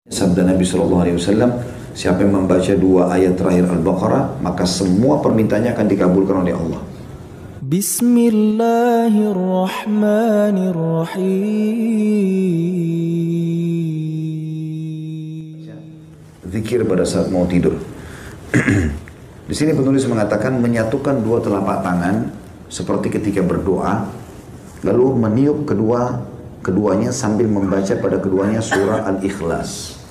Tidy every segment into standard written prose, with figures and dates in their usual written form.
Sabda Nabi SAW, siapa yang membaca 2 ayat terakhir Al-Baqarah, maka semua permintaannya akan dikabulkan oleh Allah. Bismillahirrahmanirrahim. Zikir pada saat mau tidur. Di sini penulis mengatakan menyatukan 2 telapak tangan seperti ketika berdoa, lalu meniup keduanya sambil membaca pada keduanya surah Al-Ikhlas.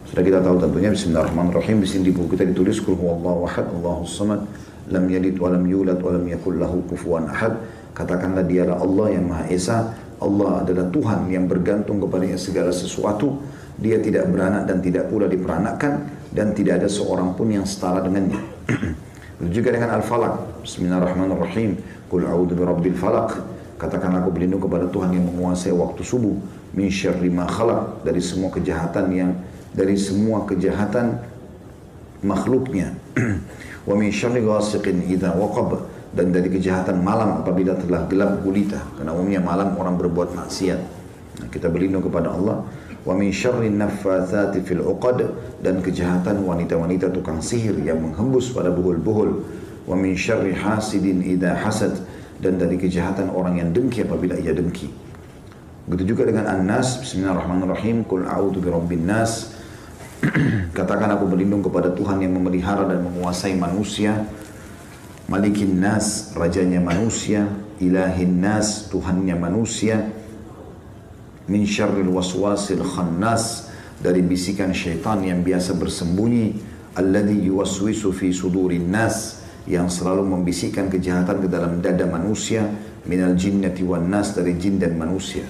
Sudah kita tahu tentunya Bismillahirrahmanirrahim. Di sini di buku kita ditulis Qul huwallahu ahad, Allahus samad, lam yalid wa lam yulad wa lam yakul lahu kufuwan ahad. Katakanlah dialah Allah yang Maha Esa. Allah adalah Tuhan yang bergantung kepadanya segala sesuatu. Dia tidak beranak dan tidak pula diperanakkan, dan tidak ada seorang pun yang setara dengannya. Juga dengan Al-Falaq. Bismillahirrahmanirrahim. Qul a'udzu birabbil falaq. Katakan aku berlindung kepada Tuhan yang menguasai waktu subuh. Min syarri ma khalaq, dari semua kejahatan makhluknya. Wa min syarri ghasiqin idza waqab, dan dari kejahatan malam apabila telah gelap gulita, karena umumnya malam orang berbuat maksiat. Nah, kita berlindung kepada Allah. Wa min syarri naffatsati fil 'uqad, dan kejahatan wanita-wanita tukang sihir yang menghembus pada buhul-buhul. Wa min syarri hasidin idza hasad, dan dari kejahatan orang yang dengki apabila ia dengki. Begitu juga dengan An-Nas. Bismillahirrahmanirrahim. Qul a'udzu birabbin nas. Katakan aku berlindung kepada Tuhan yang memelihara dan menguasai manusia. Malikin nas, rajanya manusia. Ilahin nas, Tuhannya manusia. Min syarril waswasil khannas, dari bisikan syaitan yang biasa bersembunyi. Alladhi yuwaswisu fi sudurin nas, yang selalu membisikkan kejahatan ke dalam dada manusia. Minal jinnati wan nas, dari jin dan manusia.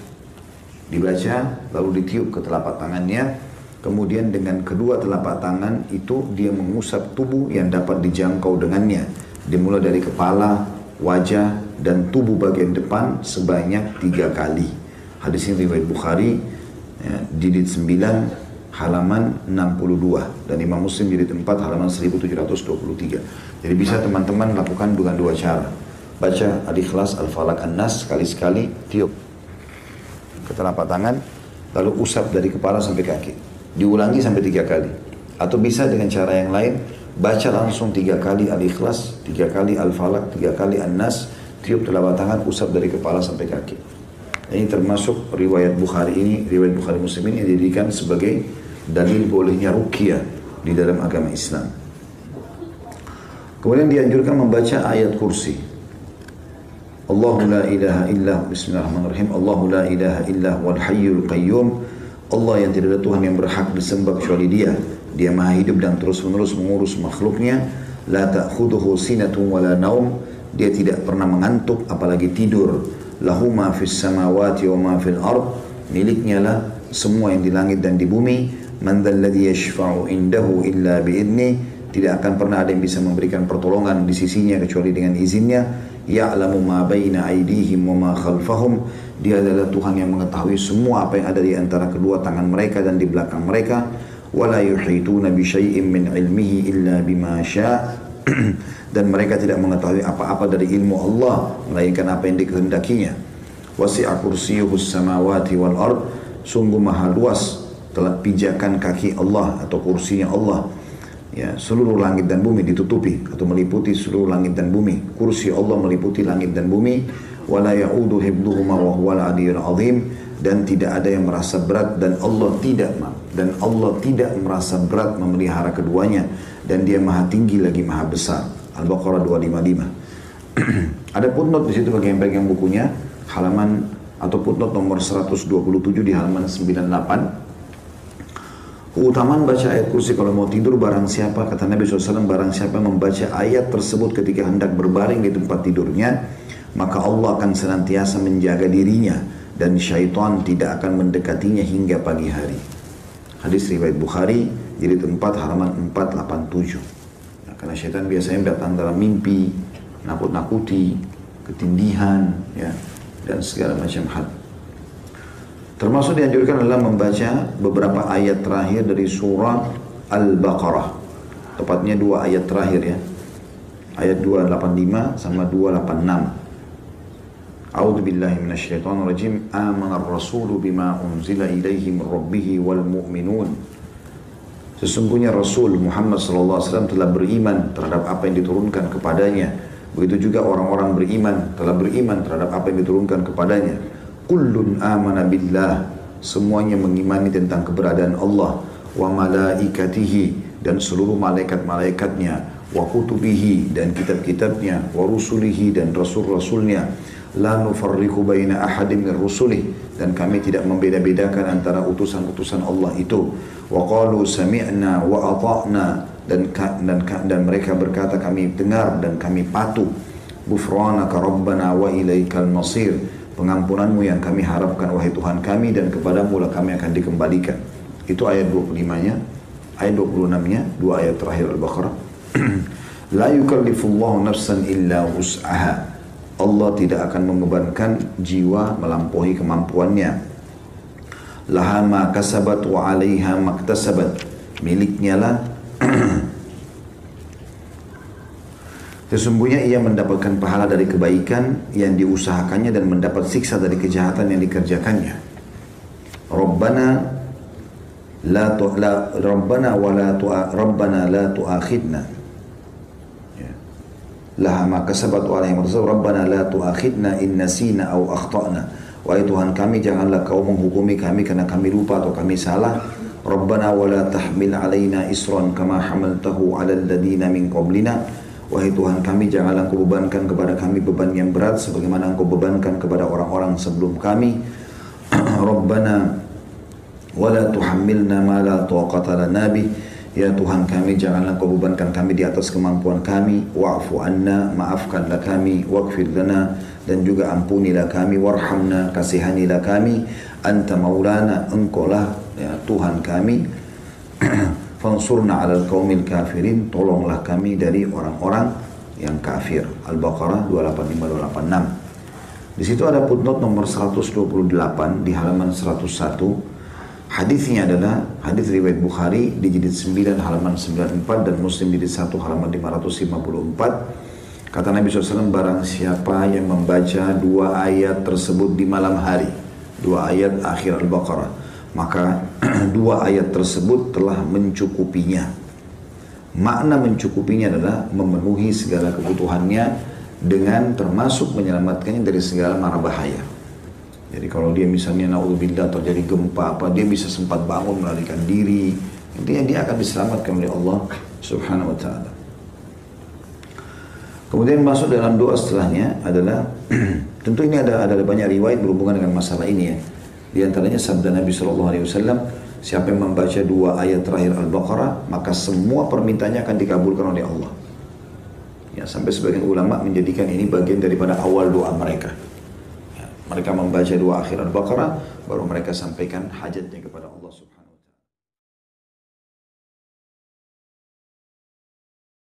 Dibaca lalu ditiup ke telapak tangannya, kemudian dengan kedua telapak tangan itu dia mengusap tubuh yang dapat dijangkau dengannya, dimulai dari kepala, wajah, dan tubuh bagian depan sebanyak 3 kali. Hadis ini riwayat Bukhari, jilid 9 halaman 62, dan Imam Muslim jilid 4 halaman 1723. Jadi bisa teman-teman lakukan dengan 2 cara. Baca Al-Ikhlas, Al-Falaq, An-Nas sekali-sekali, tiup ke telapak tangan, lalu usap dari kepala sampai kaki. Diulangi sampai 3 kali. Atau bisa dengan cara yang lain, baca langsung 3 kali Al-Ikhlas, 3 kali Al-Falaq, 3 kali An-Nas, tiup telapak tangan, usap dari kepala sampai kaki. Ini termasuk riwayat Bukhari ini, riwayat Bukhari Muslim ini yang dijadikan sebagai dalil bolehnya ruqyah di dalam agama Islam. Kemudian dianjurkan membaca ayat kursi. Allahu la ilaha illa, bismillahirrahmanirrahim. Allahu la ilaha illa wal hayyul qayyum. Allah yang tidak ada Tuhan yang berhak disembah kecuali Dia. Dia Maha hidup dan terus-menerus mengurus makhluknya. La ta'khudhuhu sinatun wala naum. Dia tidak pernah mengantuk apalagi tidur. Lahu ma fis samawati wa ma fil ard. Miliknya lah semua yang di langit dan di bumi. Man dzalladzi yashfa'u indahu illa bi'idni. Tidak akan pernah ada yang bisa memberikan pertolongan di sisinya kecuali dengan izinnya. Ya'lamu ma baina aydihim wa ma khalfahum. Dia adalah Tuhan yang mengetahui semua apa yang ada di antara kedua tangan mereka dan di belakang mereka. Wala yuhituna bi syai'in min ilmihi illa bima syaa'. Dan mereka tidak mengetahui apa-apa dari ilmu Allah melainkan apa yang dikehendakinya. Wasi'a kursiyyuhus samawati wal ard. Sungguh maha luas telah pijakan kaki Allah atau kursinya Allah. Ya, seluruh langit dan bumi ditutupi atau meliputi seluruh langit dan bumi. Kursi Allah meliputi langit dan bumi. Wala ya'udu hibduhuma wa huwal 'aliyyul 'azim. Dan tidak ada yang merasa berat, dan Allah tidak merasa berat memelihara keduanya, dan Dia Maha tinggi lagi Maha besar. Al-Baqarah 255. Ada footnote di situ bagi yang pegang bukunya, halaman atau footnote nomor 127 di halaman 98. Keutamaan baca ayat kursi kalau mau tidur, barang siapa, kata Nabi SAW, barang siapa membaca ayat tersebut ketika hendak berbaring di tempat tidurnya, maka Allah akan senantiasa menjaga dirinya dan syaitan tidak akan mendekatinya hingga pagi hari. Hadis riwayat Bukhari, jilid 4 halaman 487. Nah, karena syaitan biasanya datang dalam mimpi, nakut-nakuti, ketindihan, ya, dan segala macam hal. Termasuk dianjurkan adalah membaca beberapa ayat terakhir dari surah Al-Baqarah. Tepatnya 2 ayat terakhir, ya. Ayat 285 sama 286. A'udzu billahi minasyaitonir rajim. Amanar rasulu bima unzila ilaihi min rabbih wal mu'minun. Sesungguhnya Rasul Muhammad SAW telah beriman terhadap apa yang diturunkan kepadanya. Begitu juga orang-orang beriman telah beriman terhadap apa yang diturunkan kepadanya. Kullun amana billah. Semuanya mengimani tentang keberadaan Allah. Wa malaikatihi, dan seluruh malaikat-malaikatnya, wa kutubihi, dan kitab-kitabnya, wa rusulihi, dan rasul-rasulnya, la nufarriqu baina ahadin min rusulih, dan kami tidak membeda-bedakan antara utusan-utusan Allah itu. Wa qalu sami'na wa ata'na, dan mereka berkata kami dengar dan kami patuh. Ghufranaka rabbana wa ilaikal masir, pengampunanmu yang kami harapkan wahai Tuhan kami, dan kepadamu lah kami akan dikembalikan. Itu ayat 25-nya. Ayat 26-nya, dua ayat terakhir Al-Baqarah. La yukallifullahu nafsan illa wus'aha. Allah tidak akan mengebankan jiwa melampaui kemampuannya. Laha ma kasabat wa 'alaiha maktasabat. Miliknya lah. Sesungguhnya ia mendapatkan pahala dari kebaikan yang diusahakannya dan mendapat siksa dari kejahatan yang dikerjakannya. Rabbana Rabbana la tu'akhidna. Ya. Laha ma kasabat wa 'alaiha maktasabat. Rabbana la tu'akhidna in nasina aw akhtana. Wahai Tuhan kami, janganlah kau menghukumi kami karena kami lupa atau kami salah. Rabbana wa la tahmil 'alaina isran kama hamaltahu 'alal ladina min qablina. Wahai Tuhan kami, janganlah Engkau bebankan kepada kami beban yang berat sebagaimana Engkau bebankan kepada orang-orang sebelum kami. Rabbana wala tuhammilna ma la taqata lana bih. Ya Tuhan kami, janganlah Kau bebankan kami di atas kemampuan kami. Wa'fu anna, maafkanlah kami. Waghfir lana, dan juga ampunilah kami. Warhamna, kasihanilah kami. Anta maulana, Engkau lah ya Tuhan kami. Fansurna 'alal qaumil kafirin, tolonglah kami dari orang-orang yang kafir. Al-Baqarah 285-286. Di situ ada footnote nomor 128 di halaman 101. Hadisnya adalah hadis riwayat Bukhari di jilid 9 halaman 94 dan Muslim jilid 1 halaman 554. Kata Nabi SAW, barang siapa yang membaca dua ayat tersebut di malam hari, dua ayat akhir Al-Baqarah, maka dua ayat tersebut telah mencukupinya. Makna mencukupinya adalah memenuhi segala kebutuhannya dengan termasuk menyelamatkannya dari segala mara bahaya. Jadi kalau dia misalnya na'udzubillah terjadi gempa apa, dia bisa sempat bangun melarikan diri. Intinya dia akan diselamatkan oleh Allah Subhanahu wa taala. Kemudian masuk dalam doa setelahnya adalah tentu ini ada banyak riwayat berhubungan dengan masalah ini ya. Di antaranya sabda Nabi SAW, siapa yang membaca dua ayat terakhir Al-Baqarah, maka semua permintaannya akan dikabulkan oleh Allah. Ya, sampai sebagian ulama menjadikan ini bagian daripada awal doa mereka. Mereka membaca dua akhir Al-Baqarah, baru mereka sampaikan hajatnya kepada Allah Subhanahu